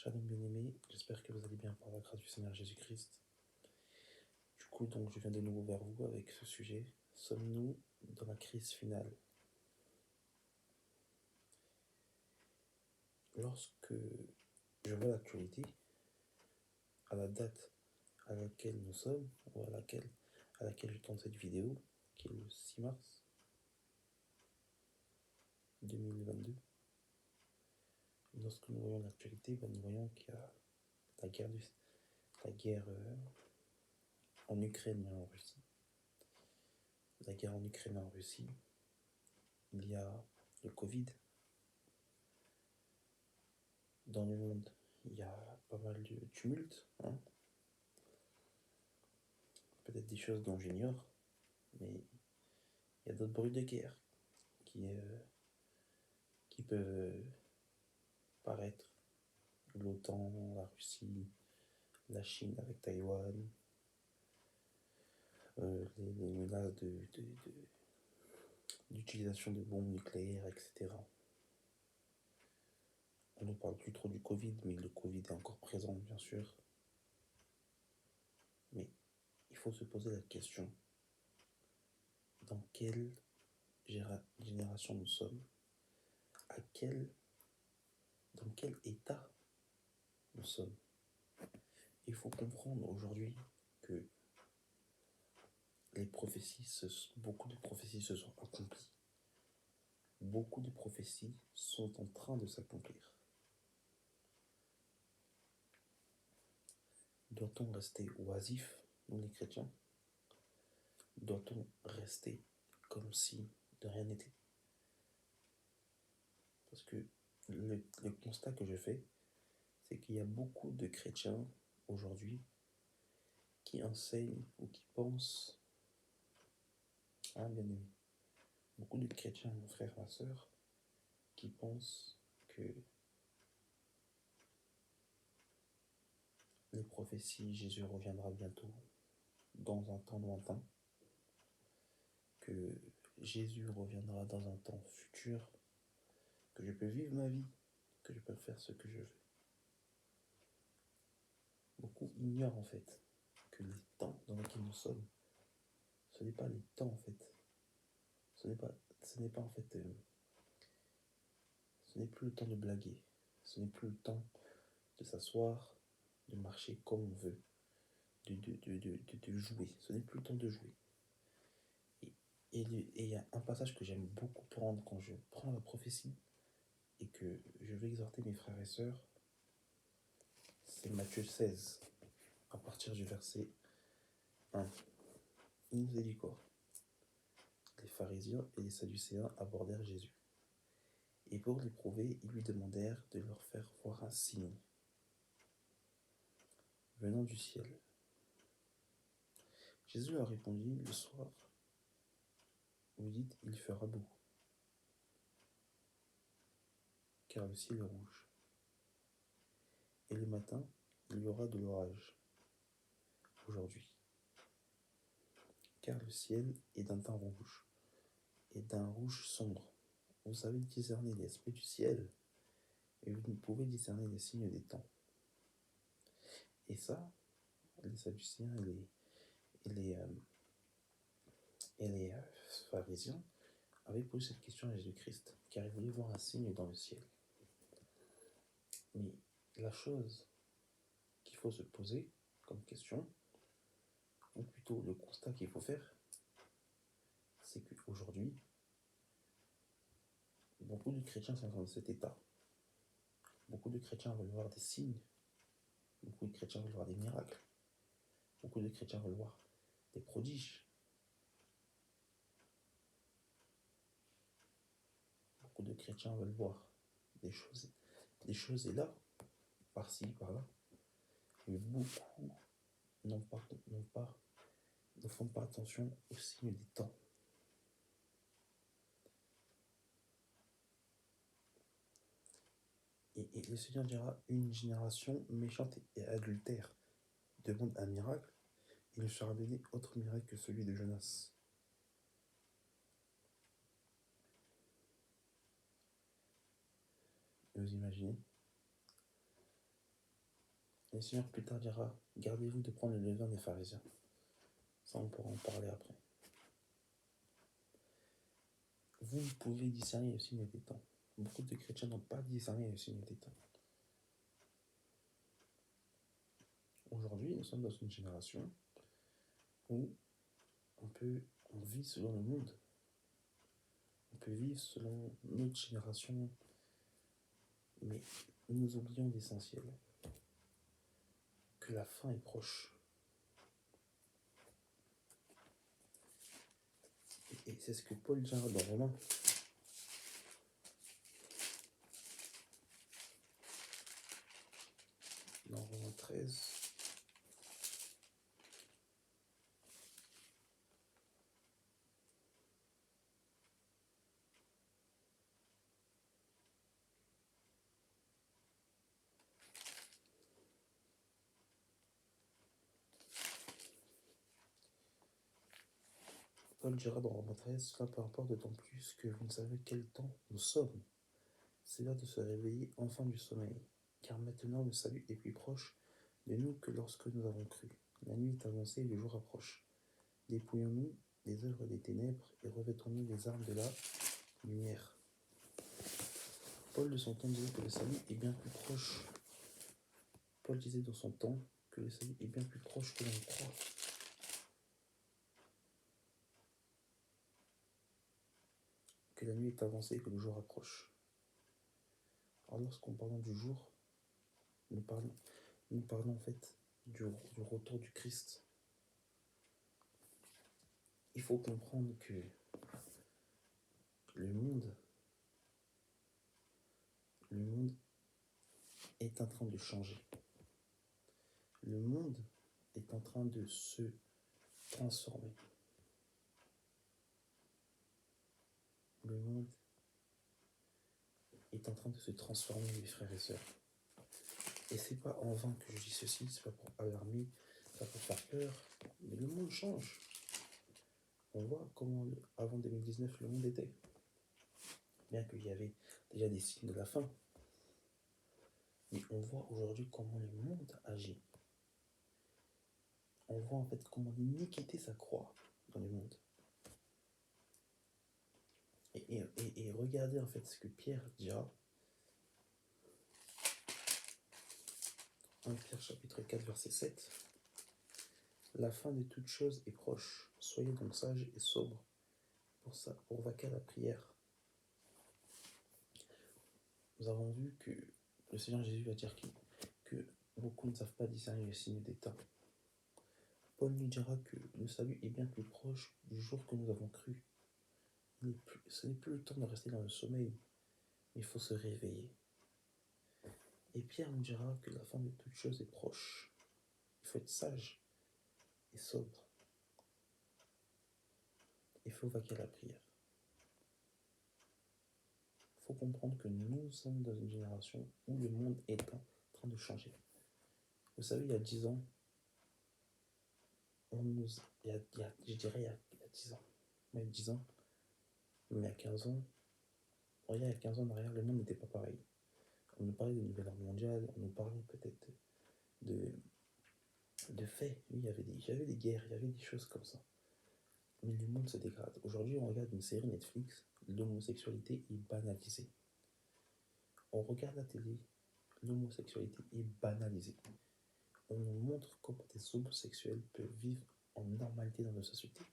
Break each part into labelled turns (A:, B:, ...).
A: Shalom bien-aimés, j'espère que vous allez bien par la grâce du Seigneur Jésus-Christ. Du coup, donc, je viens de nouveau vers vous avec ce sujet. Sommes-nous dans la crise finale? Lorsque je vois l'actualité, à la date à laquelle nous sommes, ou à laquelle je tourne cette vidéo, qui est le 6 mars 2022, lorsque nous voyons l'actualité, nous voyons qu'il y a la guerre en Ukraine et en Russie. La guerre en Ukraine et en Russie, il y a le Covid. Dans le monde, il y a pas mal de tumultes, peut-être des choses dont j'ignore, mais il y a d'autres bruits de guerre qui peuvent paraître. L'OTAN, la Russie, la Chine avec Taïwan, les menaces d'utilisation de bombes nucléaires, etc. On ne parle plus trop du Covid, mais le Covid est encore présent, bien sûr. Mais il faut se poser la question, dans quelle génération nous sommes? Dans quel état nous sommes? Il faut comprendre aujourd'hui que beaucoup de prophéties se sont accomplies. Beaucoup de prophéties sont en train de s'accomplir. Doit-on rester oisif, nous les chrétiens? Doit-on rester comme si de rien n'était? Parce que le constat que je fais, c'est qu'il y a beaucoup de chrétiens aujourd'hui qui enseignent ou qui pensent, bien aimé, beaucoup de chrétiens, mon frère, ma soeur, qui pensent que les prophéties, Jésus reviendra bientôt, dans un temps lointain, que Jésus reviendra dans un temps futur, que je peux vivre ma vie, que je peux faire ce que je veux. Beaucoup ignorent en fait que les temps dans lesquels nous sommes, ce n'est pas les temps en fait. Ce n'est pas en fait, ce n'est plus le temps de blaguer, ce n'est plus le temps de s'asseoir, de marcher comme on veut, de jouer. Ce n'est plus le temps de jouer. Et il y a un passage que j'aime beaucoup prendre quand je prends la prophétie et que je vais exhorter mes frères et sœurs. C'est Matthieu 16, à partir du verset 1. Il nous est dit quoi? Les pharisiens et les sadducéens abordèrent Jésus. Et pour l'éprouver, ils lui demandèrent de leur faire voir un signe venant du ciel. Jésus leur répondit, le soir, vous dites, il fera beau, car le ciel est rouge. Et le matin, il y aura de l'orage, aujourd'hui, car le ciel est d'un teint rouge, et d'un rouge sombre. Vous savez discerner l'esprit du ciel, et vous pouvez discerner les signes des temps. Et ça, les Sadducéens et les pharisiens avaient posé cette question à Jésus-Christ, car ils voulaient voir un signe dans le ciel. Mais la chose qu'il faut se poser comme question, ou plutôt le constat qu'il faut faire, c'est qu'aujourd'hui, beaucoup de chrétiens sont dans cet état. Beaucoup de chrétiens veulent voir des signes. Beaucoup de chrétiens veulent voir des miracles. Beaucoup de chrétiens veulent voir des prodiges. Beaucoup de chrétiens veulent voir des choses et là, par-ci, par-là. Mais beaucoup ne font pas attention aux signes des temps. Et le Seigneur dira, une génération méchante et adultère demande un miracle, il ne sera donné autre miracle que celui de Jonas. Vous imaginez? le Seigneur plus tard dira, gardez-vous de prendre le levain des pharisiens. Ça, on pourra en parler après. Vous pouvez discerner le signe des temps. Beaucoup de chrétiens n'ont pas discerné le signe des temps. Aujourd'hui, nous sommes dans une génération où on vit selon le monde. On peut vivre selon notre génération, mais nous oublions l'essentiel, que la fin est proche. Et c'est ce que Paul dira dans Romains. Dans Romains 13. Paul dira dans Romains 13, cela peu importe d'autant plus que vous ne savez quel temps nous sommes. C'est l'heure de se réveiller enfin du sommeil, car maintenant le salut est plus proche de nous que lorsque nous avons cru. La nuit est avancée et le jour approche. Dépouillons-nous des œuvres des ténèbres et revêtons-nous des armes de la lumière. Paul de son temps disait que le salut est bien plus proche. Paul disait dans son temps que le salut est bien plus proche que l'on croit. Que la nuit est avancée et que le jour approche. Alors lorsqu'on parle du jour, nous parlons en fait du retour du Christ. Il faut comprendre que le monde est en train de changer. Le monde est en train de se transformer. Le monde est en train de se transformer, mes frères et sœurs. Et c'est pas en vain que je dis ceci, c'est pas pour alarmer, c'est pas pour faire peur, mais le monde change. On voit comment, avant 2019, le monde était. Bien qu'il y avait déjà des signes de la fin. Mais on voit aujourd'hui comment le monde agit. On voit en fait comment l'iniquité s'accroît dans le monde. Et regardez en fait ce que Pierre dira. 1 Pierre chapitre 4 verset 7. La fin de toute chose est proche. Soyez donc sages et sobres pour vaquer à la prière. Nous avons vu que le Seigneur Jésus va dire que beaucoup ne savent pas discerner le signe des temps. Paul nous dira que le salut est bien plus proche du jour que nous avons cru. Ce n'est plus le temps de rester dans le sommeil. Il faut se réveiller. Et Pierre nous dira que la fin de toute chose est proche. Il faut être sage et sobre. Il faut vaquer à la prière. Il faut comprendre que nous sommes dans une génération où le monde est en train de changer. Vous savez, il y a 10 ans, je dirais il y a 10 ans, même 10 ans, mais il y a 15 ans, il y a 15 ans en arrière, le monde n'était pas pareil. On nous parlait de nouvelle ordre mondiale, on nous parlait peut-être de faits. Oui, il y avait des guerres, il y avait des choses comme ça. Mais le monde se dégrade. Aujourd'hui, on regarde une série Netflix, l'homosexualité est banalisée. On regarde la télé, l'homosexualité est banalisée. On nous montre comment des homosexuels peuvent vivre en normalité dans nos sociétés.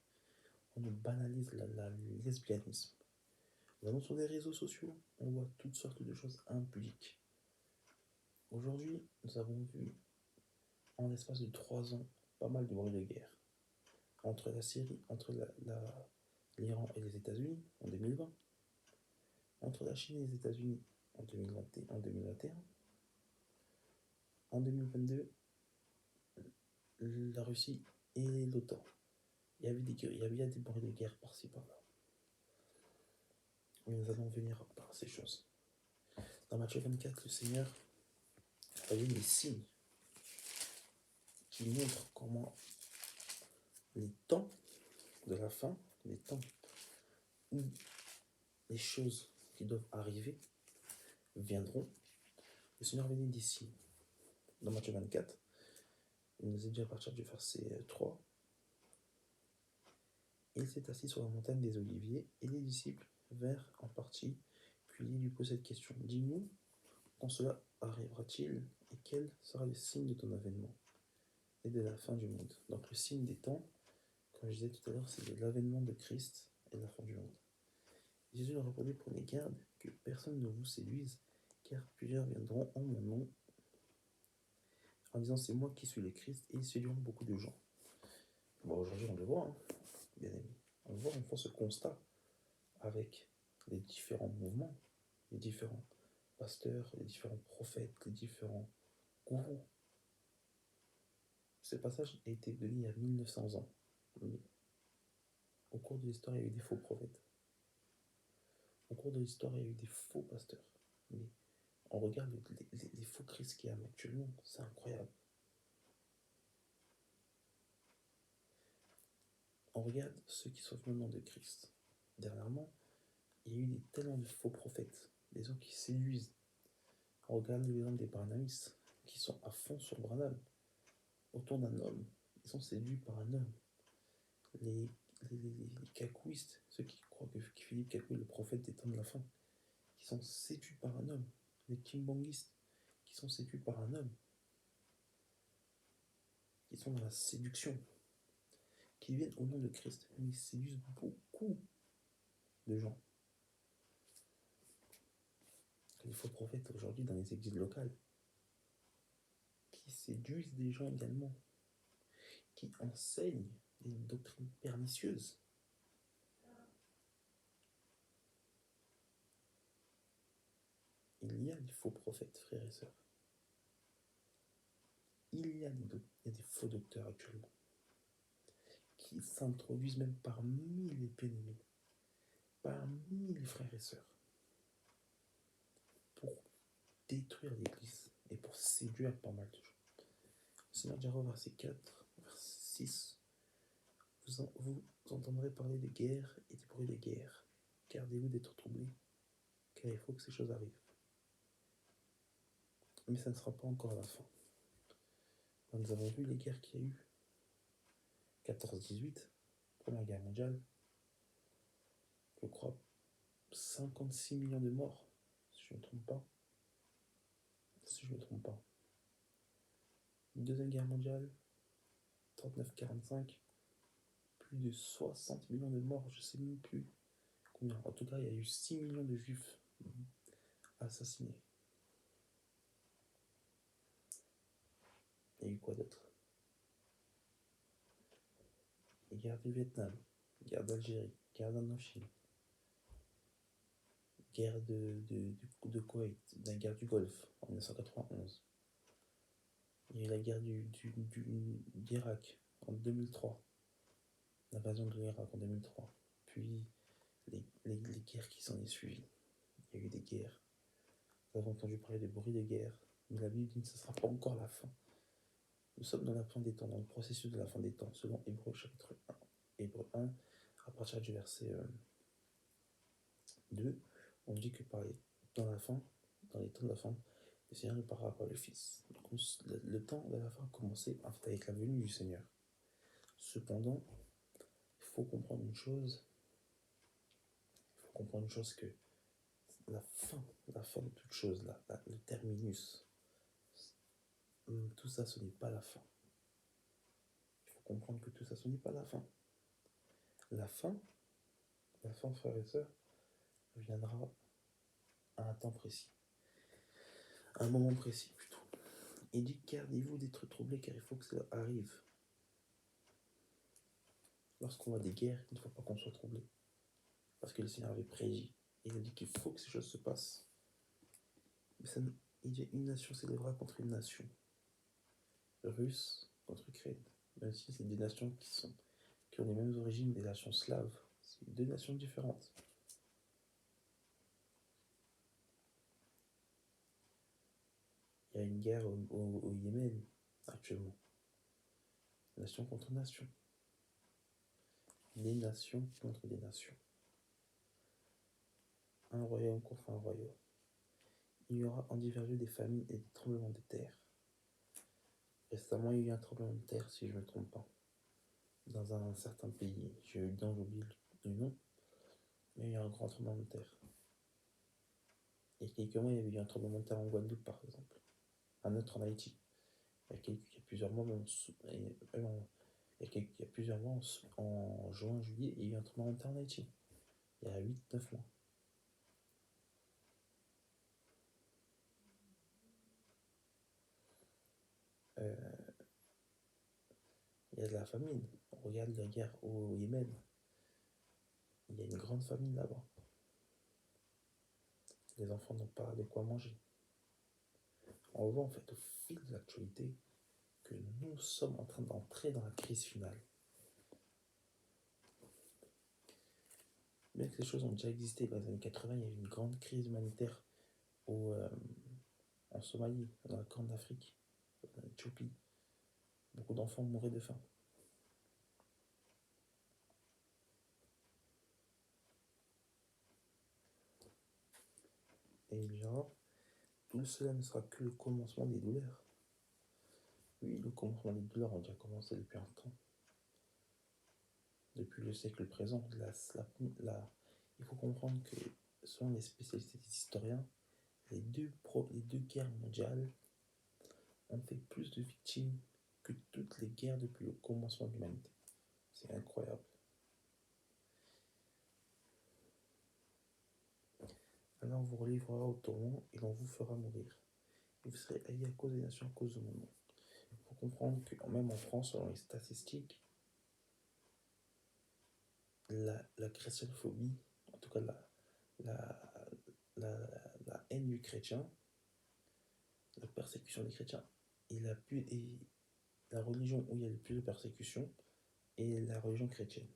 A: On nous banalise le lesbianisme. Nous allons sur les réseaux sociaux, on voit toutes sortes de choses impudiques. Aujourd'hui, nous avons vu, en l'espace de 3 ans, pas mal de bruits de guerre. Entre la Syrie, entre l'Iran et les États-Unis en 2020, entre la Chine et les États-Unis en 2021, en 2022, la Russie et l'OTAN. Il y a des bruits de guerre par-ci par-là. Mais nous allons venir par ces choses. Dans Matthieu 24, le Seigneur a donné des signes qui montrent comment les temps de la fin, les temps où les choses qui doivent arriver viendront. Le Seigneur a donné des signes. dans Matthieu 24. Il nous est dit à partir du verset 3. Il s'est assis sur la montagne des Oliviers, et les disciples vinrent en partie, puis il lui pose cette question. Dis-nous, quand cela arrivera-t-il, et quel sera le signe de ton avènement et de la fin du monde? Donc le signe des temps, comme je disais tout à l'heure, c'est l'avènement de Christ et la fin du monde. Jésus leur répondit, prenez garde que personne ne vous séduise, car plusieurs viendront en mon nom, en disant c'est moi qui suis le Christ, et ils séduiront beaucoup de gens. Bon, aujourd'hui on le voit, hein, bien aimé. On voit, on fait ce constat avec les différents mouvements, les différents pasteurs, les différents prophètes, les différents gourous. Ce passage a été donné il y a 1900 ans. Mais au cours de l'histoire, il y a eu des faux prophètes. Au cours de l'histoire, il y a eu des faux pasteurs. Mais on regarde les faux Christ qu'il y a actuellement, c'est incroyable. On regarde ceux qui sont venus au nom de Christ. Dernièrement, il y a eu tellement de faux prophètes, des gens qui séduisent. On regarde l'exemple des Barnabis, qui sont à fond sur Branham, autour d'un homme. Ils sont séduits par un homme. Les cacouistes, ceux qui croient que Philippe Cacoué est le prophète des temps de la fin, qui sont séduits par un homme. Les kimbanguistes, qui sont séduits par un homme, qui sont dans la séduction, qui viennent au nom de Christ, mais ils séduisent beaucoup de gens. Les faux prophètes aujourd'hui dans les églises locales, qui séduisent des gens également, qui enseignent des doctrines pernicieuses. Il y a des faux prophètes, frères et sœurs. Il y a des faux docteurs actuellement qui s'introduisent même parmi les bien-aimés, parmi les frères et sœurs, pour détruire l'Église et pour séduire pas mal de gens. Le Seigneur dira au verset 4, verset 6, vous entendrez parler de guerre et des bruits de guerre. Gardez-vous d'être troublés, car il faut que ces choses arrivent. Mais ça ne sera pas encore la fin. Nous avons vu les guerres qu'il y a eu. 14-18, Première Guerre mondiale, je crois 56 millions de morts, si je ne me trompe pas. Deuxième Guerre mondiale, 39-45, plus de 60 millions de morts, je ne sais même plus combien. En tout cas, il y a eu 6 millions de juifs assassinés. Il y a eu quoi d'autre? Guerre du Vietnam, guerre d'Algérie, guerre d'Indochine, guerre de Koweït, la guerre du Golfe en 1991. Il y a eu la guerre d'Irak en 2003, l'invasion de l'Irak en 2003, puis les guerres qui s'en est suivies. Il y a eu des guerres. Nous avons entendu parler de bruits de guerre, mais la Bible dit que ce ne sera pas encore la fin. Nous sommes dans la fin des temps, dans le processus de la fin des temps, selon Hébreux chapitre 1. Hébreux 1, à partir du verset 2, on dit que dans la fin, dans les temps de la fin, le Seigneur nous parlera par le Fils. Donc, le temps de la fin a commencé avec la venue du Seigneur. Cependant, il faut comprendre une chose. Que la fin de toute chose, le terminus, tout ça, ce n'est pas la fin. Il faut comprendre que tout ça, ce n'est pas la fin. La fin, frères et sœurs, viendra à un temps précis. À un moment précis, plutôt. Il dit, gardez-vous d'être troublés, car il faut que cela arrive. Lorsqu'on voit des guerres, il ne faut pas qu'on soit troublé. Parce que le Seigneur avait prédit. Il a dit qu'il faut que ces choses se passent. Mais il dit, une nation s'élèvera contre une nation. Russe contre Ukraine. Même si c'est des nations qui ont les mêmes origines, des nations slaves. C'est deux nations différentes. Il y a une guerre au Yémen actuellement. Nation contre nation. Des nations contre des nations. Un royaume contre un royaume. Il y aura en divers lieux des famines et des tremblements de terre. Récemment, il y a eu un tremblement de terre, si je ne me trompe pas, dans un certain pays. J'ai oublié le nom, mais il y a eu un grand tremblement de terre. Il y a quelques mois, il y avait eu un tremblement de terre en Guadeloupe, par exemple. Un autre en Haïti. Il y a plusieurs mois, il y a plusieurs mois, en juin, juillet, il y a eu un tremblement de terre en Haïti. Il y a 8, 9 mois. Euh, il y a de la famine. On regarde la guerre au Yémen. Il y a une grande famine là-bas. Les enfants n'ont pas de quoi manger. On voit en fait au fil de l'actualité que nous sommes en train d'entrer dans la crise finale. Bien que ces choses ont déjà existé dans les années 80, il y a eu une grande crise humanitaire en Somalie, dans la Corne d'Afrique, en Éthiopie. Beaucoup d'enfants mouraient de faim. Et genre, tout cela ne sera que le commencement des douleurs. Oui, le commencement des douleurs a déjà commencé depuis un temps. Depuis le siècle présent, il faut comprendre que, selon les spécialistes des historiens, les deux guerres mondiales ont fait plus de victimes que toutes les guerres depuis le commencement de l'humanité. C'est incroyable. Alors on vous relivrera au tourment et l'on vous fera mourir. Et vous serez haïs à cause des nations, à cause de mon nom. Il faut comprendre que même en France, selon les statistiques, la chrétienphobie, en tout cas la, la, la haine du chrétien, la persécution des chrétiens, et la religion où il y a le plus de persécution est la religion chrétienne.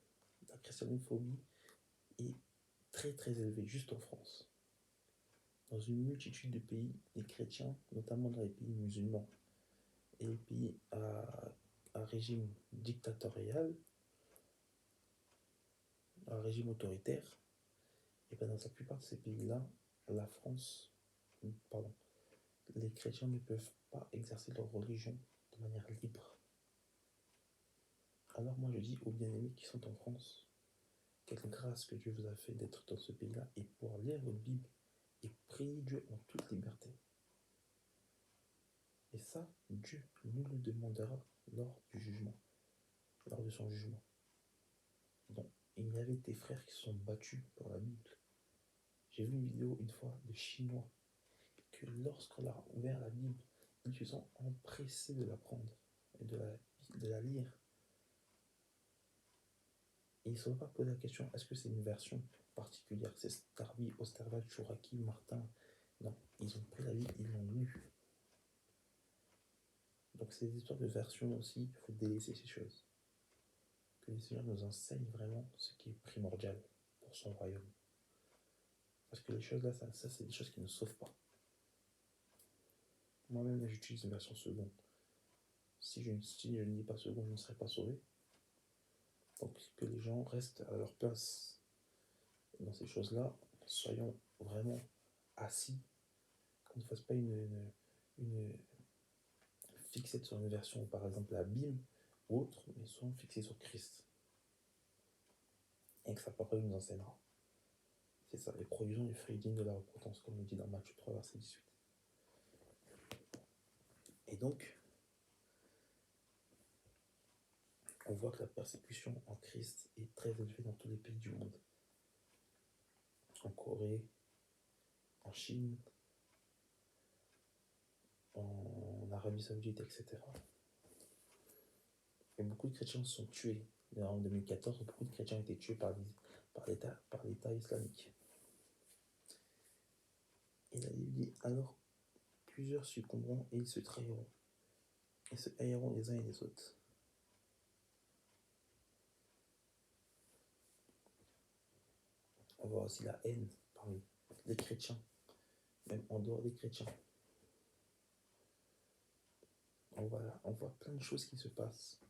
A: La chrétienophobie est très très élevée juste en France. Dans une multitude de pays, les chrétiens, notamment dans les pays musulmans et les pays à régime dictatorial, à régime autoritaire, et bien dans la plupart de ces pays-là, les chrétiens ne peuvent pas exercer leur religion de manière libre. Alors moi je dis aux bien-aimés qui sont en France, quelle grâce que Dieu vous a fait d'être dans ce pays-là et pouvoir lire votre Bible et prier Dieu en toute liberté. Et ça, Dieu nous le demandera lors du jugement, lors de son jugement. Donc, il y avait des frères qui se sont battus pour la Bible. J'ai vu une vidéo une fois de Chinois que lorsqu'on a ouvert la Bible, ils se sont empressés de la prendre et de la lire. Et ils ne se sont pas posé la question, est-ce que c'est une version particulière? C'est Starby, Osterwald, Chouraki, Martin? Non, ils ont pris la Bible, ils l'ont lue. Donc c'est des histoires de version aussi, il faut délaisser ces choses. Que le Seigneur nous enseigne vraiment ce qui est primordial pour son royaume. Parce que les choses là, ça c'est des choses qui ne sauvent pas. Moi-même, là, j'utilise une version seconde. Si je ne lis pas seconde, je ne serai pas sauvé. Donc que les gens restent à leur place dans ces choses-là, soyons vraiment assis, qu'on ne fasse pas une fixette sur une version, par exemple la Bible ou autre, mais soyons fixés sur Christ. Et que sa parole nous enseignera. C'est ça, les produisons du fruit digne de la repentance, comme nous dit dans Matthieu 3, verset 18. Et donc, on voit que la persécution en Christ est très élevée dans tous les pays du monde. En Corée, en Chine, en Arabie Saoudite, etc. Et beaucoup de chrétiens se sont tués. En 2014, beaucoup de chrétiens ont été tués par l'État islamique. Et la Bible dit, alors plusieurs succomberont et ils se trahiront. Et se haïront les uns et les autres. On voit aussi la haine parmi les chrétiens, même en dehors des chrétiens. On voit plein de choses qui se passent.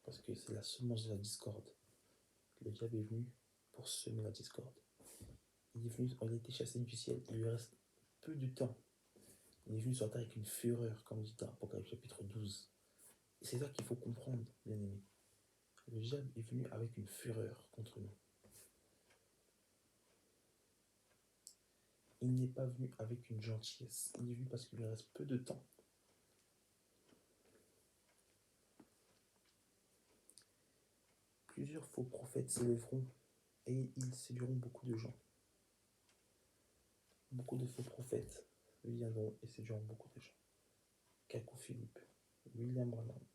A: Parce que c'est la semence de la discorde. Le diable est venu pour semer la discorde. Il a été chassé du ciel. Il lui reste peu de temps Il est venu sur terre avec une fureur, comme dit dans Apocalypse chapitre 12. Et c'est ça qu'il faut comprendre, bien aimé. Le diable est venu avec une fureur contre nous. Il n'est pas venu avec une gentillesse. Il est venu parce qu'il lui reste peu de temps. Plusieurs faux prophètes s'élèveront et ils séduiront beaucoup de gens. Beaucoup de faux prophètes viendront et séduiront beaucoup de gens. Kakou Philippe, William Branham,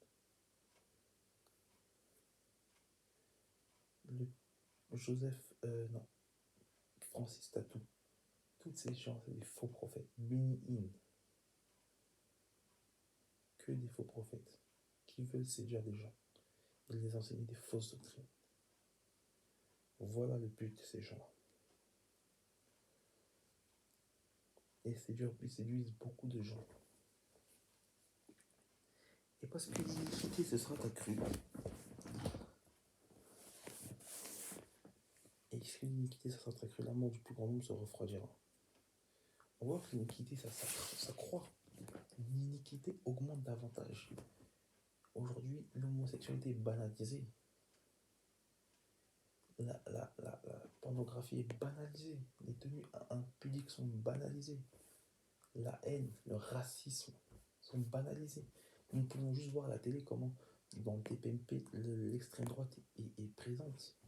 A: Francis Tatou. Toutes ces gens, c'est des faux prophètes. Benny Hinn, que des faux prophètes qui veulent séduire des gens et les enseigner des fausses doctrines. Voilà le but de ces gens-là. Et ils séduisent beaucoup de gens. Et parce que l'iniquité, ce sera accrue. Et si l'iniquité, ça sera accrue, l'amour du plus grand nombre se refroidira. On voit que l'iniquité, ça croît. L'iniquité augmente davantage. Aujourd'hui, l'homosexualité est banalisée. La pornographie est banalisée. Les tenues impudiques sont banalisées. La haine, le racisme sont banalisés. Nous pouvons juste voir à la télé comment dans le TPMP, l'extrême droite est présente.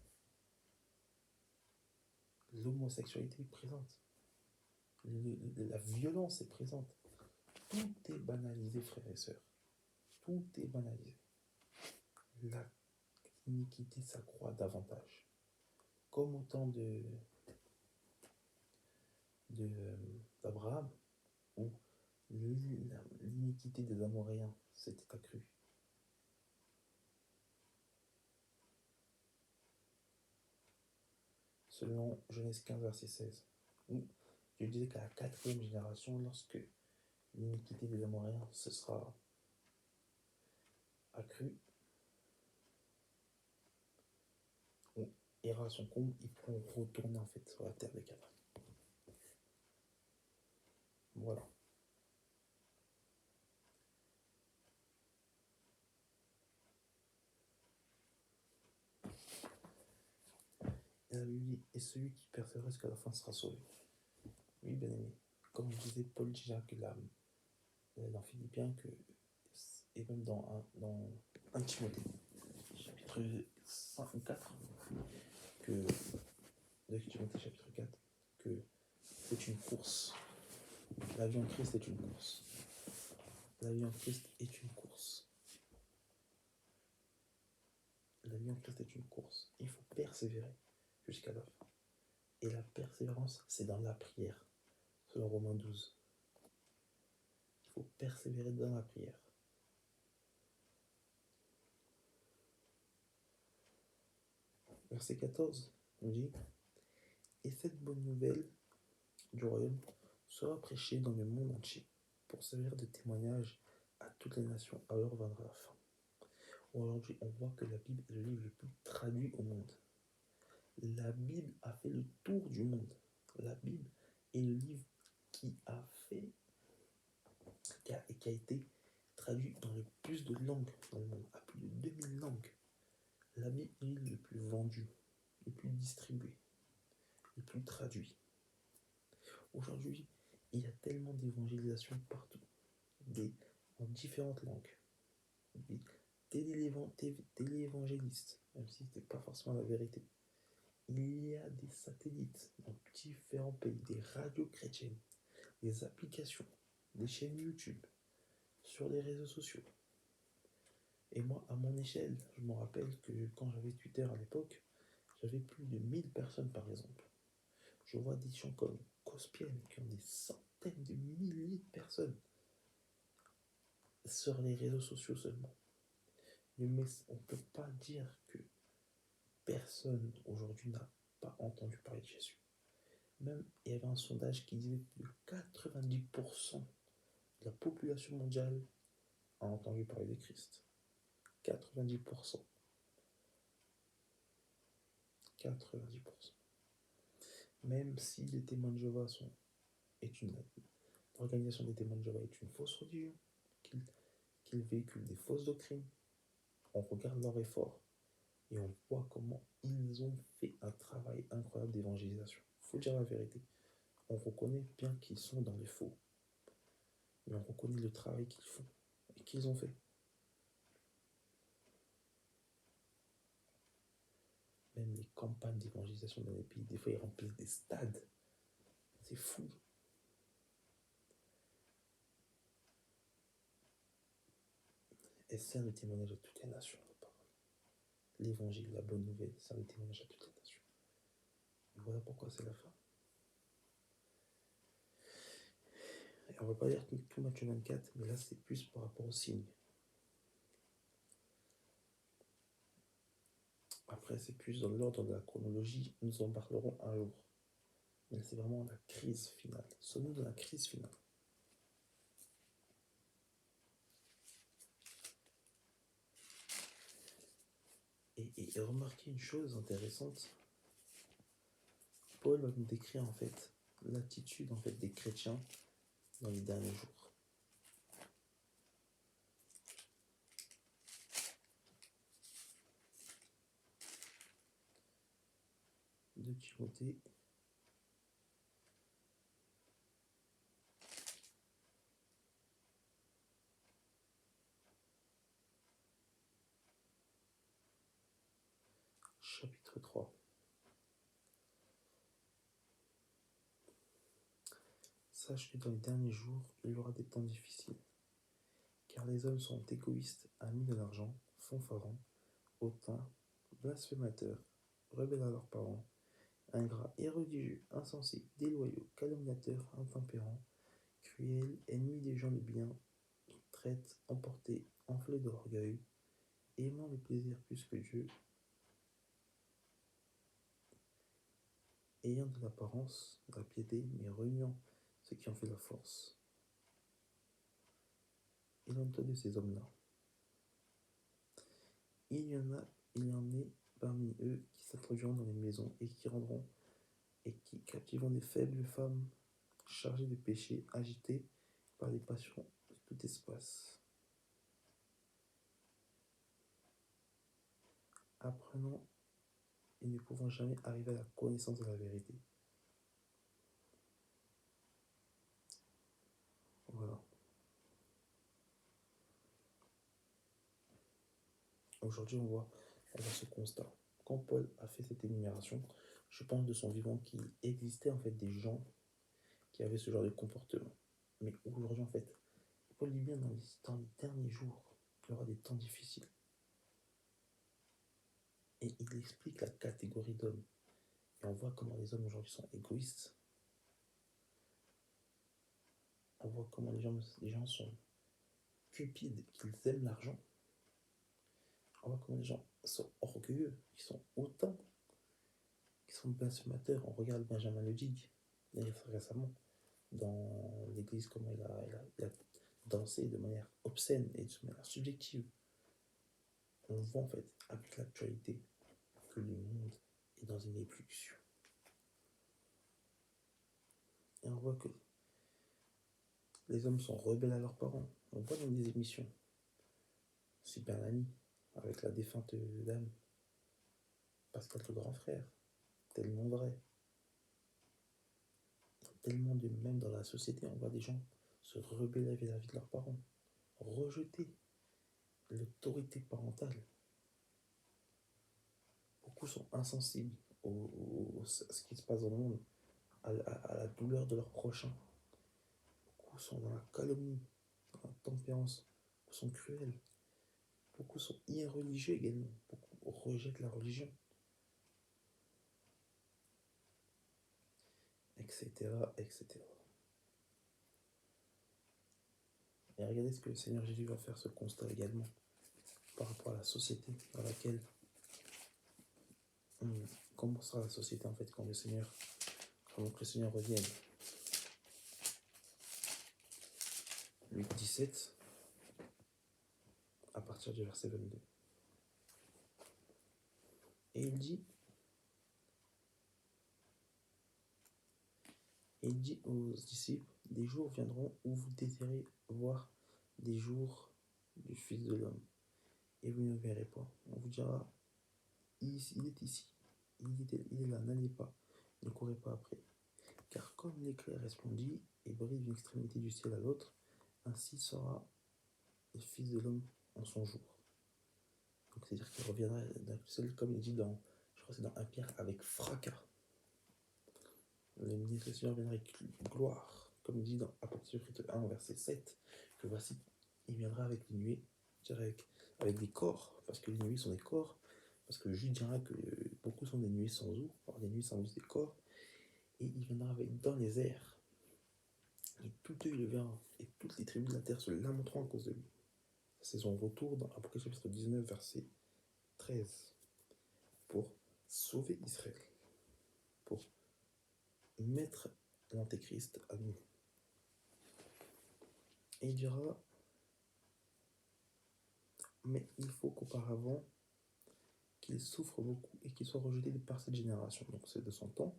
A: L'homosexualité est présente. La violence est présente. Tout est banalisé, frères et sœurs. Tout est banalisé. L'iniquité s'accroît davantage. Comme au temps d'Abraham, où l'iniquité des Amoréens s'était accrue. Selon Genèse 15, verset 16, où Dieu disait qu'à la 4e génération, lorsque l'iniquité des Amoréens se sera accrue, on ira à son comble, ils pourront retourner en fait sur la terre des Canaan. Voilà. Et la Bible dit, et celui qui persévère jusqu'à la fin sera sauvé. Oui, bien aimé. Comme disait Paul déjà que dans Philippiens, et même dans 1 Timothée, chapitre 5 ou 4, que, de Timothée chapitre 4, que c'est une course. La vie en Christ est une course. La vie en Christ est une course. La vie en Christ est une course. Il faut persévérer jusqu'à la fin. Et la persévérance, c'est dans la prière. Selon Romains 12. Il faut persévérer dans la prière. Verset 14, on dit, et cette bonne nouvelle du royaume sera prêchée dans le monde entier pour servir de témoignage à toutes les nations. Alors viendra la fin. Aujourd'hui, on voit que la Bible est le livre le plus traduit au monde. La Bible a fait le tour du monde. La Bible est le livre qui a été traduit dans le plus de langues dans le monde, à plus de 2000 langues. La Bible est le livre le plus vendu, le plus distribué, le plus traduit. Aujourd'hui, il y a tellement d'évangélisation partout, en différentes langues. Des téléévangélistes, même si ce n'est pas forcément la vérité. Il y a des satellites dans différents pays, des radios chrétiennes, des applications, des chaînes YouTube, sur les réseaux sociaux. Et moi, à mon échelle, je me rappelle que quand j'avais Twitter à l'époque, j'avais plus de 1000 personnes par exemple. Je vois des gens comme Cospienne qui ont des centaines de milliers de personnes sur les réseaux sociaux seulement. Mais on ne peut pas dire que personne aujourd'hui n'a pas entendu parler de Jésus. Même, il y avait un sondage qui disait que 90% de la population mondiale a entendu parler de Christ. 90%. 90%. Même si les témoins de Jéhovah l'organisation des témoins de Jéhovah est une fausse religion, qu'ils véhiculent des fausses doctrines. On regarde leur effort et on voit comment ils ont fait un travail incroyable d'évangélisation. Il faut dire la vérité. On reconnaît bien qu'ils sont dans les faux, mais on reconnaît le travail qu'ils font et qu'ils ont fait. Même les campagnes d'évangélisation dans les pays, des fois ils remplissent des stades. C'est fou. Et sert le témoignage à toutes les nations. L'évangile, la bonne nouvelle, sert le témoignage à toutes les nations. Et voilà pourquoi c'est la fin. Et on ne va pas lire tout Matthieu 24, mais là c'est plus par rapport aux signes. Après, c'est plus dans l'ordre de la chronologie, nous en parlerons un jour. Mais c'est vraiment la crise finale. Sommes-nous dans la crise finale? Et remarquez une chose intéressante. Paul va nous décrire en fait l'attitude en fait des chrétiens dans les derniers jours. De Timothée. Chapitre 3. Sache que dans les derniers jours, il y aura des temps difficiles, car les hommes sont égoïstes, amis de l'argent, fanfarons, hautains, blasphémateurs, rebelles à leurs parents, ingrats, irreligieux, insensibles, déloyaux, calomniateurs, intempérants, cruels, ennemis des gens de bien, traîtres, emportés, enflés de l'orgueil, aimant le plaisir plus que Dieu, ayant de l'apparence de la piété, mais reniant ce qui en fait la force. Il en est de ces hommes-là. Il y en est parmi eux qui s'introduiront dans les maisons et qui captiveront des faibles femmes chargées de péché, agitées par les passions de tout espace. Apprenant et ne pouvant jamais arriver à la connaissance de la vérité. Voilà. Aujourd'hui, on voit ce constat. Quand Paul a fait cette énumération, je pense de son vivant qu'il existait en fait des gens qui avaient ce genre de comportement. Mais aujourd'hui, en fait, Paul dit bien dans les derniers jours, il y aura des temps difficiles. Et il explique la catégorie d'hommes. Et on voit comment les hommes aujourd'hui sont égoïstes. On voit comment les gens sont cupides, qu'ils aiment l'argent. On voit comment les gens sont orgueilleux, ils sont hautains, ils sont blasphémateurs. On regarde Benjamin Ledig, récemment, dans l'église, comment il a dansé de manière obscène et de manière subjective. On voit en fait, avec l'actualité, que le monde est dans une ébullition. Et on voit que les hommes sont rebelles à leurs parents. On voit dans des émissions. Super Nanny, avec la défunte dame, Pascal le grand frère, tellement vrai. Tellement de même dans la société, on voit des gens se rebeller vis-à-vis de leurs parents, rejeter l'autorité parentale. Beaucoup sont insensibles à ce qui se passe dans le monde, à la douleur de leur prochain. Beaucoup sont dans la calomnie, dans la tempérance, beaucoup sont cruels. Beaucoup sont irreligieux également, beaucoup rejettent la religion, etc., etc. Et regardez ce que le Seigneur Jésus va faire ce constat également par rapport à la société dans laquelle comment sera la société en fait quand le Seigneur revienne. Luc 17 à partir du verset 22. Et il dit aux disciples des jours viendront où vous désirez voir des jours du Fils de l'homme, et vous ne verrez pas. On vous dira, il est ici, il est là, n'allez pas, ne courez pas après. Car comme l'éclair resplendit et brille d'une extrémité du ciel à l'autre, ainsi sera le Fils de l'homme en son jour. Donc c'est-à-dire qu'il reviendra d'un seul, comme il dit dans, je crois que c'est dans 1 Pierre, avec fracas. Le Seigneur viendra avec gloire, comme il dit dans Apocalypse chapitre 1, verset 7, que voici, il viendra avec les nuées, avec des corps, parce que les nuées sont des corps, parce que Jude dira que beaucoup sont des nuées sans eau, alors les nuées sont juste des corps, et il viendra avec dans les airs, et tout œil le verra, et toutes les tribus de la terre se lamenteront à cause de lui. C'est son retour dans Apocalypse chapitre 19, verset 13, pour sauver Israël, pour mettre l'Antéchrist à nous. Et il dira, mais il faut qu'auparavant, qu'il souffre beaucoup et qu'il soit rejeté par cette génération. Donc c'est de son temps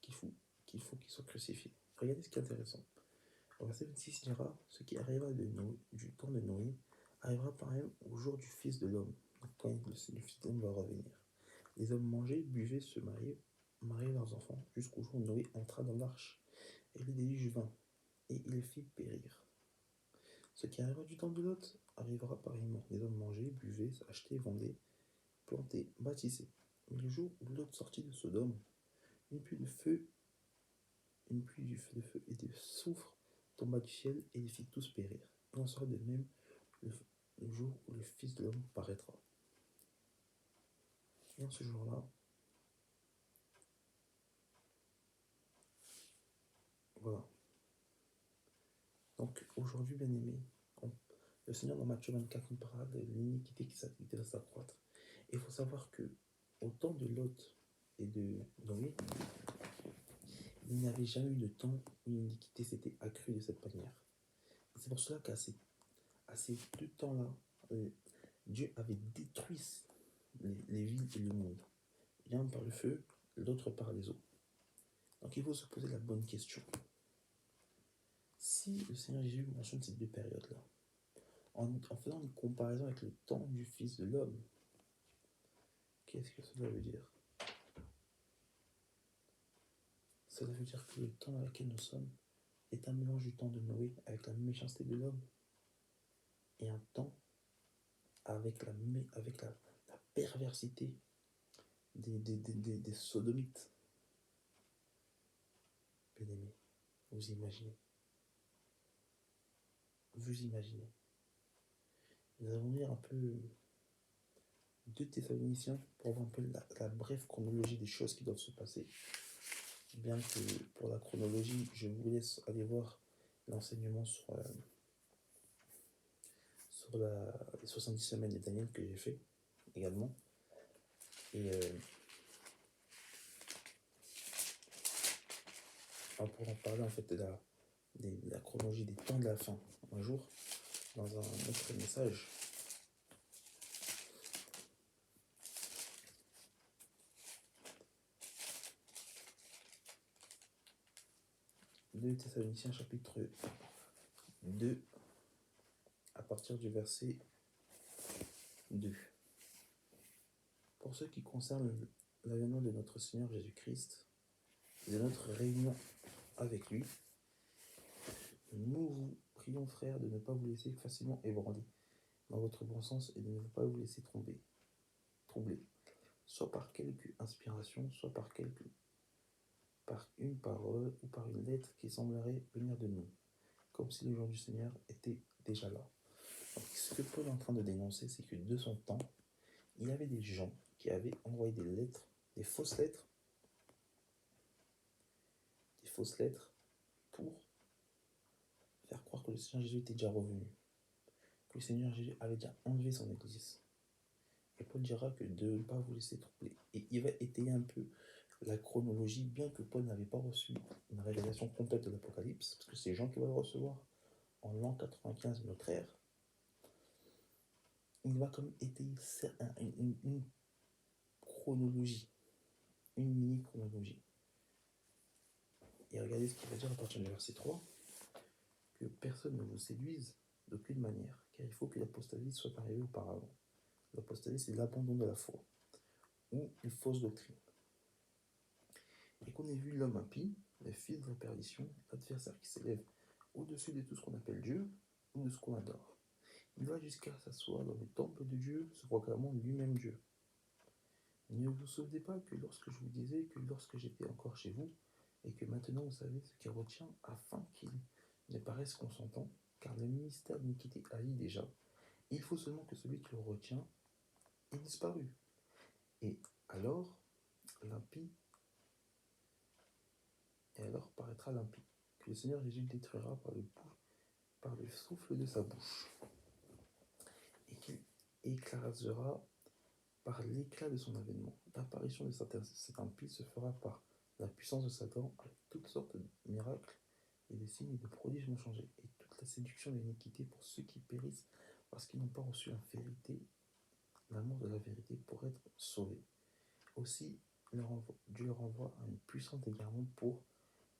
A: qu'il faut qu'il soit crucifié. Regardez ce qui est intéressant. Au verset 26, il dira, ce qui arriva du temps de Noé arrivera par même au jour du Fils de l'homme, quand le Fils de l'homme va revenir. Les hommes mangeaient, buvaient, se mariaient leurs enfants, jusqu'au jour où Noé entra dans l'arche, et le déluge vint, et il fit périr. Ce qui arriva du temps de Lot arrivera pareillement. Les hommes mangeaient, buvaient, achetaient, vendaient, plantaient, bâtissaient. Mais le jour où Lot sortit de Sodome, une pluie de feu et de soufre tomba du ciel et les fit tous périr. Il en sera de même le jour où le Fils de l'homme paraîtra. Et en ce jour-là, voilà. Donc aujourd'hui, bien aimé, le Seigneur dans Matthieu 24 nous parlera de l'iniquité qui va s'accroître. Et il faut savoir que au temps de Lot et de Noé, il n'y avait jamais eu de temps où l'iniquité s'était accrue de cette manière. C'est pour cela qu'à ces 2 temps-là, Dieu avait détruit les villes et le monde. L'un par le feu, l'autre par les eaux. Donc il faut se poser la bonne question. Si le Seigneur Jésus mentionne ces 2 périodes-là, en faisant une comparaison avec le temps du Fils de l'homme, qu'est-ce que cela veut dire? Cela veut dire que le temps dans lequel nous sommes est un mélange du temps de Noé avec la méchanceté de l'homme et un temps avec la perversité des sodomites. Bien aimé, vous imaginez. Nous allons lire un peu 2 Thessaloniciens pour voir un peu la brève chronologie des choses qui doivent se passer. Bien que pour la chronologie, je vous laisse aller voir l'enseignement sur les 70 semaines de Daniel que j'ai fait également. Et pour en parler en fait de la chronologie des temps de la fin, un jour, dans un autre message. De Thessaloniciens chapitre 2, à partir du verset 2. Pour ce qui concerne l'avènement de notre Seigneur Jésus-Christ et de notre réunion avec lui, nous vous prions, frères, de ne pas vous laisser facilement ébranler dans votre bon sens et de ne pas vous laisser troubler, soit par quelque inspiration, soit par une parole ou par une lettre qui semblerait venir de nous, comme si le jour du Seigneur était déjà là. Donc, ce que Paul est en train de dénoncer, c'est que de son temps, il y avait des gens qui avaient envoyé des lettres, des fausses lettres pour faire croire que le Seigneur Jésus était déjà revenu, que le Seigneur Jésus avait déjà enlevé son église. Et Paul dira que de ne pas vous laisser troubler. Et il va étayer un peu la chronologie, bien que Paul n'avait pas reçu une révélation complète de l'Apocalypse, parce que c'est les gens qui vont le recevoir en l'an 95 de notre ère. Il va comme étayer une chronologie, une mini-chronologie. Et regardez ce qu'il va dire à partir du verset 3. que personne ne vous séduise d'aucune manière, car il faut que l'apostasie soit arrivée auparavant. L'apostasie, c'est l'abandon de la foi, ou une fausse doctrine. Et qu'on ait vu l'homme impie, le fils de la perdition, l'adversaire qui s'élève au-dessus de tout ce qu'on appelle Dieu, ou de ce qu'on adore. Il va jusqu'à s'asseoir dans le temple de Dieu, se proclamant lui-même Dieu. Ne vous souvenez pas que lorsque je vous disais que lorsque j'étais encore chez vous, et que maintenant vous savez ce qu'il retient afin qu'il ne paraisse consentant, car le ministère d'iniquité haït déjà. Il faut seulement que celui qui le retient ait disparu. Et alors, l'impie, et alors paraîtra l'impie, que le Seigneur Jésus détruira par le souffle de sa bouche, et qu'il écrasera par l'éclat de son avènement. L'apparition de cet impie se fera par la puissance de Satan, avec toutes sortes de miracles et des signes et de prodiges vont changer, et toute la séduction de l'iniquité pour ceux qui périssent parce qu'ils n'ont pas reçu la vérité, l'amour de la vérité pour être sauvés. Aussi, Dieu leur envoie un puissant égarement pour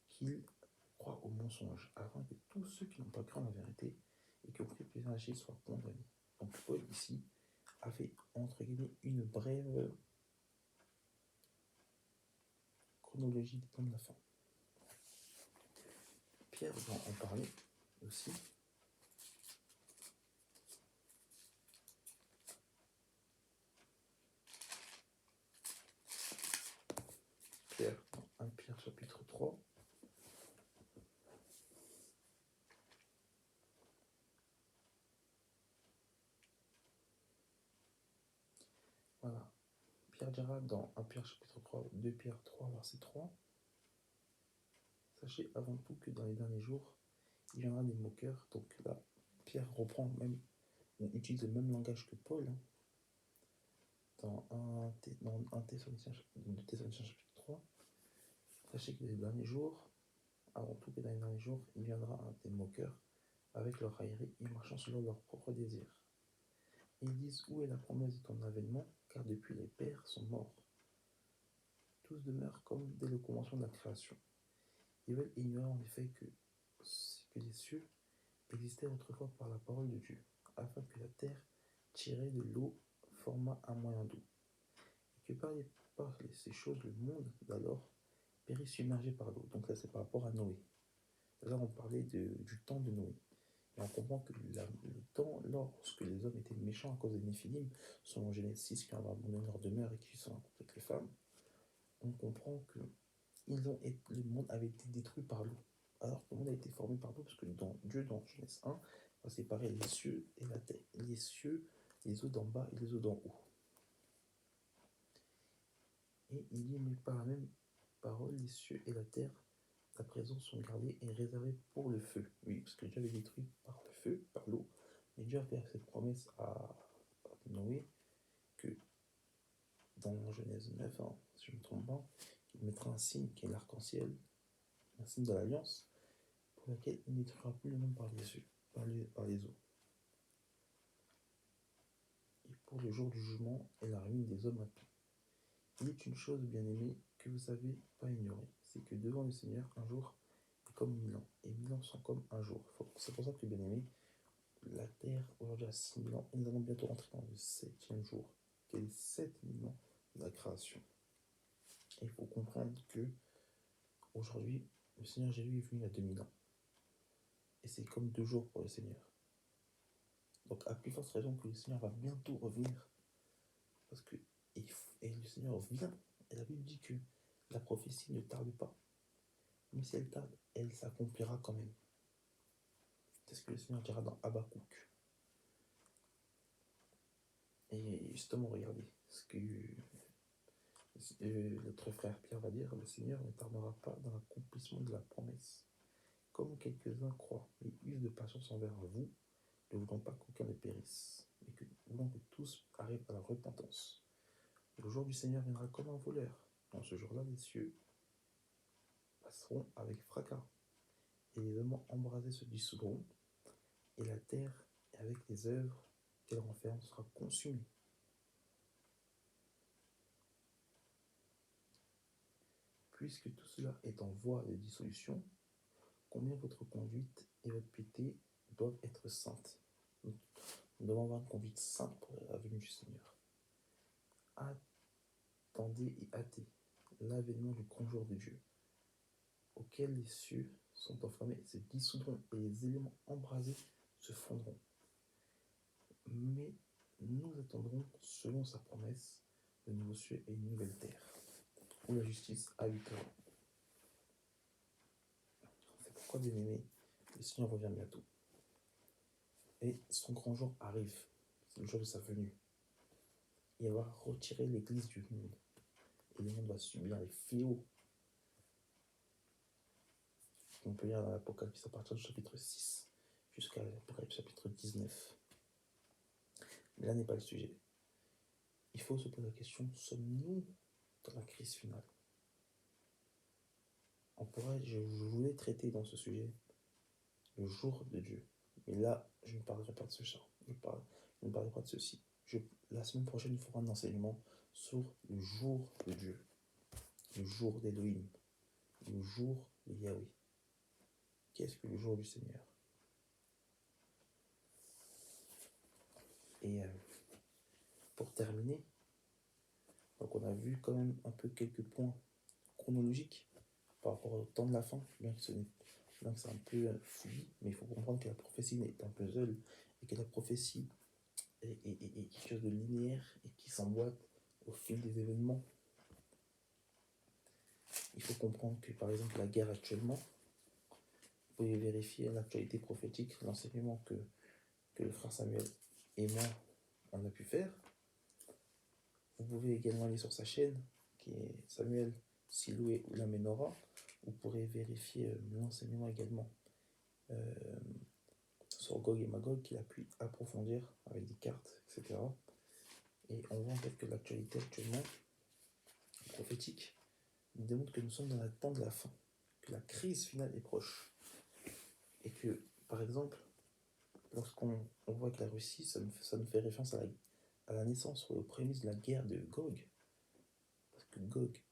A: qu'ils croient au mensonge, afin que tous ceux qui n'ont pas cru en la vérité et qui ont pris plaisir à agir soient condamnés. Donc Paul ici a fait, entre guillemets, une brève chronologie des temps de la fin. Pierre va en parler aussi. Pierre, dans 1 Pierre chapitre 3. Voilà. Pierre dira dans 1 Pierre chapitre 3, 2 Pierre 3, verset 3. Sachez avant tout que dans les derniers jours, il y en a des moqueurs. Donc là, Pierre reprend même, on utilise le même langage que Paul. Dans 1 Thessaloniciens chapitre 3. Sachez que dans les derniers jours, avant tout que dans les derniers jours, il viendra des moqueurs avec leur raillerie et marchant selon leurs propres désirs. Et ils disent, où est la promesse de ton avènement, car depuis les pères sont morts. Tous demeurent comme dès le commencement de la création. Ils veulent ignorer en effet que les cieux existaient autrefois par la parole de Dieu, afin que la terre, tirée de l'eau, forma un moyen d'eau, et que par ces choses, le monde d'alors périt submergé par l'eau. Donc là, c'est par rapport à Noé. Là, on parlait du temps de Noé. Et on comprend que le temps, lorsque les hommes étaient méchants à cause des Néphilim, selon Genèse 6, qui ont abandonné leur demeure et qui sont rencontrés avec les femmes, on comprend que le monde avait été détruit par l'eau. Alors que le monde a été formé par l'eau, parce que Dieu, dans Genèse 1, va séparer les cieux et la terre. Les cieux, les eaux d'en bas et les eaux d'en haut. Et il dit, mais par la même parole, les cieux et la terre, à présent, sont gardés et réservés pour le feu. Oui, parce que Dieu avait détruit par le feu, par l'eau. Mais Dieu a fait cette promesse à Noé que dans Genèse 9, si je ne me trompe pas, il mettra un signe qui est l'arc-en-ciel, un signe de l'alliance, pour laquelle il ne détruira plus le monde par les yeux, par les eaux. Et pour le jour du jugement et la ruine des hommes impies. Il est une chose, bien aimée, que vous savez pas ignorer, c'est que devant le Seigneur, un jour est comme 1000 ans, et 1000 ans sont comme un jour. C'est pour ça que, bien aimé, la Terre aujourd'hui a 6000 ans, et nous allons bientôt rentrer dans le 7e jour, qui est les 7000 ans de la création. Et il faut comprendre que aujourd'hui, le Seigneur Jésus est venu il y a 2000 ans. Et c'est comme 2 jours pour le Seigneur. Donc, à plus forte raison que le Seigneur va bientôt revenir. Parce que et le Seigneur vient. Et la Bible dit que la prophétie ne tarde pas. Mais si elle tarde, elle s'accomplira quand même. C'est ce que le Seigneur dira dans Habakkuk. Et justement, regardez ce que notre frère Pierre va dire, le Seigneur ne tardera pas dans l'accomplissement de la promesse. Comme quelques-uns croient, mais usent de patience envers vous, ne voulant pas qu'aucun ne périsse, mais voulant que tous arrivent à la repentance. Le jour du Seigneur viendra comme un voleur. Dans ce jour-là, les cieux passeront avec fracas, et les hommes embrasés se dissoudront, et la terre, avec les œuvres qu'elle renferme, sera consumée. Puisque tout cela est en voie de dissolution, combien votre conduite et votre piété doivent être saintes. Nous devons avoir une conduite sainte pour la venue du Seigneur. Attendez et hâtez l'avènement du grand jour de Dieu, auquel les cieux sont enflammés et se dissoudront, et les éléments embrasés se fondront. Mais nous attendrons, selon sa promesse, de nouveaux cieux et une nouvelle terre, où la justice habitera. C'est pourquoi, bien-aimés, le Seigneur revient bientôt. Et son grand jour arrive, c'est le jour de sa venue. Il va retirer l'Église du monde. Et le monde va subir les fléaux. On peut lire dans l'Apocalypse à partir du chapitre 6 jusqu'à l'Apocalypse chapitre 19. Mais là n'est pas le sujet. Il faut se poser la question, sommes-nous dans la crise finale? Je voulais traiter dans ce sujet le jour de Dieu. Mais là, je ne parlerai pas de ce chant. Je ne parlerai pas de ceci. La semaine prochaine, il faudra un enseignement sur le jour de Dieu. Le jour d'Élohim. Le jour de Yahweh. Qu'est-ce que le jour du Seigneur? Et pour terminer, donc on a vu quand même un peu quelques points chronologiques par rapport au temps de la fin, bien que c'est un peu fouillis, mais il faut comprendre que la prophétie est un puzzle et que la prophétie est quelque chose de linéaire et qui s'emboîte au fil des événements. Il faut comprendre que par exemple la guerre actuellement, vous pouvez vérifier l'actualité prophétique, l'enseignement que le frère Samuel et moi on a pu faire. Vous pouvez également aller sur sa chaîne qui est Samuel Siloué ou la Ménorah. Vous pourrez vérifier l'enseignement également sur Gog et Magog qu'il a pu approfondir avec des cartes, etc. Et on voit en fait que l'actualité actuellement prophétique nous démontre que nous sommes dans l'attente de la fin, que la crise finale est proche. Et que, par exemple, lorsqu'on voit que la Russie, ça nous fait référence à la naissance ou aux prémices de la guerre de Gog. Parce que Gog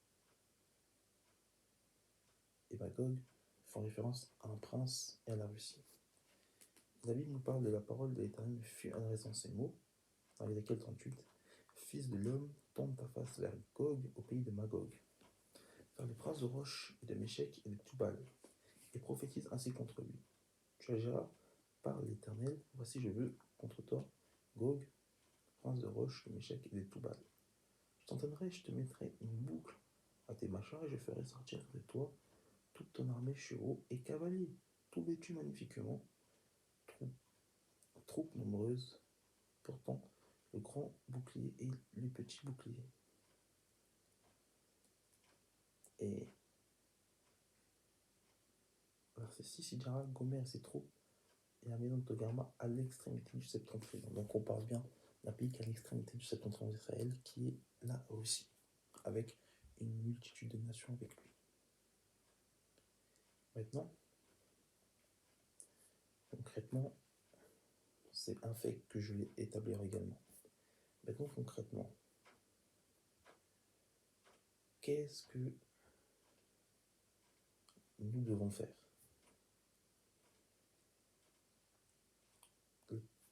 A: et Magog font référence à un prince et à la Russie. La Bible nous parle de la parole de l'Éternel fut adressée en ces mots, dans Ézéchiel 38, Fils de l'homme, tourne ta face vers Gog au pays de Magog, vers les princes de Roche et de Méchec et de Tubal, et prophétise ainsi contre lui. Tu agiras par l'Éternel, voici je veux contre toi, Gog, prince de Roche, de Méchec et de Tubal. Je t'entraînerai, je te mettrai une boucle à tes machins, et je ferai sortir de toi toute ton armée, chevaux et cavaliers, tout vêtus magnifiquement, troupes nombreuses, portant le grand bouclier et le petit bouclier. Et verset 6, il dira Gomer et ses troupes et la maison de Togarma à l'extrémité du septentrion. Donc on parle bien d'un pays qui est à l'extrémité du septentrion d'Israël, qui est la Russie, avec une multitude de nations avec lui. Maintenant, concrètement, c'est un fait que je vais établir également. Maintenant, concrètement, qu'est-ce que nous devons faire?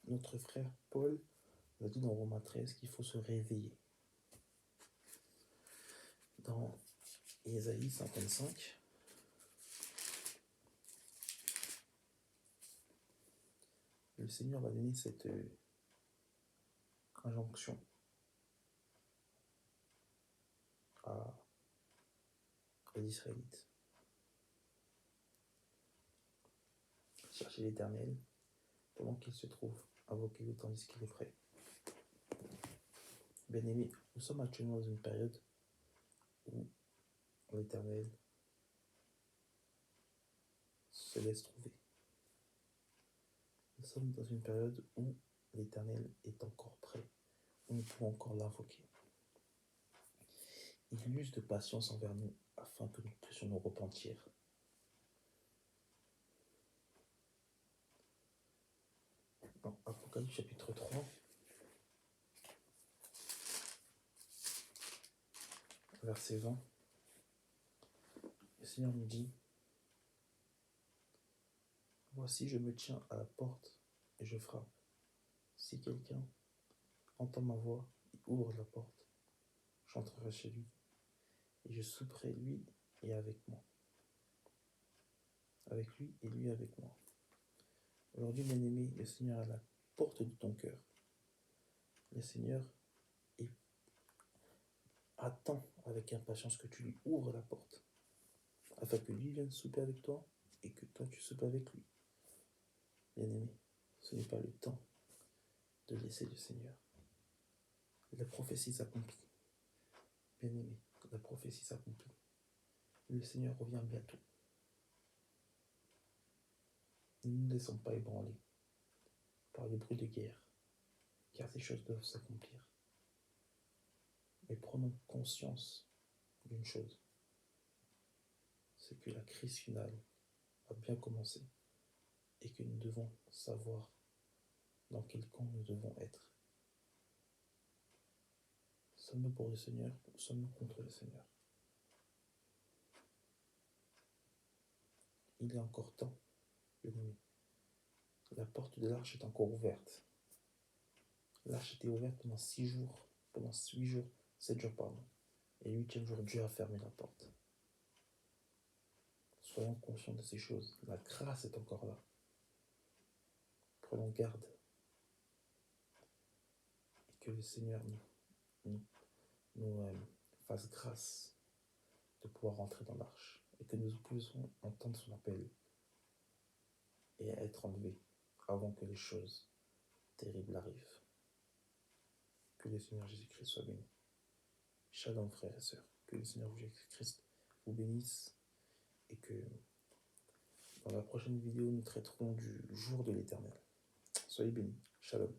A: Notre frère Paul nous a dit dans Romains 13 qu'il faut se réveiller. Dans Ésaïe 55, le Seigneur va donner cette injonction aux Israélites. Cherchez l'Éternel pendant qu'il se trouve, invoquez-le tandis qu'il est prêt. Bien-aimés, nous sommes actuellement dans une période où l'Éternel se laisse trouver. Nous sommes dans une période où l'Éternel est encore prêt, où nous pouvons encore l'invoquer. Il use de patience envers nous afin que nous puissions nous repentir. Dans Apocalypse chapitre 3, verset 20, le Seigneur nous dit Voici, je me tiens à la porte et je frappe. Si quelqu'un entend ma voix et ouvre la porte, j'entrerai chez lui et je souperai lui et avec moi. Avec lui et lui avec moi. Aujourd'hui, bien-aimé, le Seigneur est à la porte de ton cœur. Le Seigneur attend avec impatience que tu lui ouvres la porte, afin que lui vienne souper avec toi et que toi tu soupes avec lui. Bien-aimé, ce n'est pas le temps de laisser le Seigneur. La prophétie s'accomplit. Bien-aimé, la prophétie s'accomplit. Le Seigneur revient bientôt. Ne nous laissons pas ébranler par les bruits de guerre, car ces choses doivent s'accomplir. Mais prenons conscience d'une chose, c'est que la crise finale a bien commencé et que nous devons savoir dans quel camp nous devons être. Sommes-nous pour le Seigneur ou sommes-nous contre le Seigneur? Il est encore temps, bien-aimé. La porte de l'arche est encore ouverte. L'arche était ouverte pendant 6 jours, pendant 8 jours, 7 jours, pardon. Et le 8e jour, Dieu a fermé la porte. Soyons conscients de ces choses. La grâce est encore là. Prenons garde. Et que le Seigneur nous fasse grâce de pouvoir rentrer dans l'arche. Et que nous puissions entendre son appel et être enlevés avant que les choses terribles arrivent. Que le Seigneur Jésus-Christ soit béni. Shalom, frères et sœurs. Que le Seigneur Jésus-Christ vous bénisse et que dans la prochaine vidéo, nous traiterons du jour de l'Éternel. Soyez bénis. Shalom.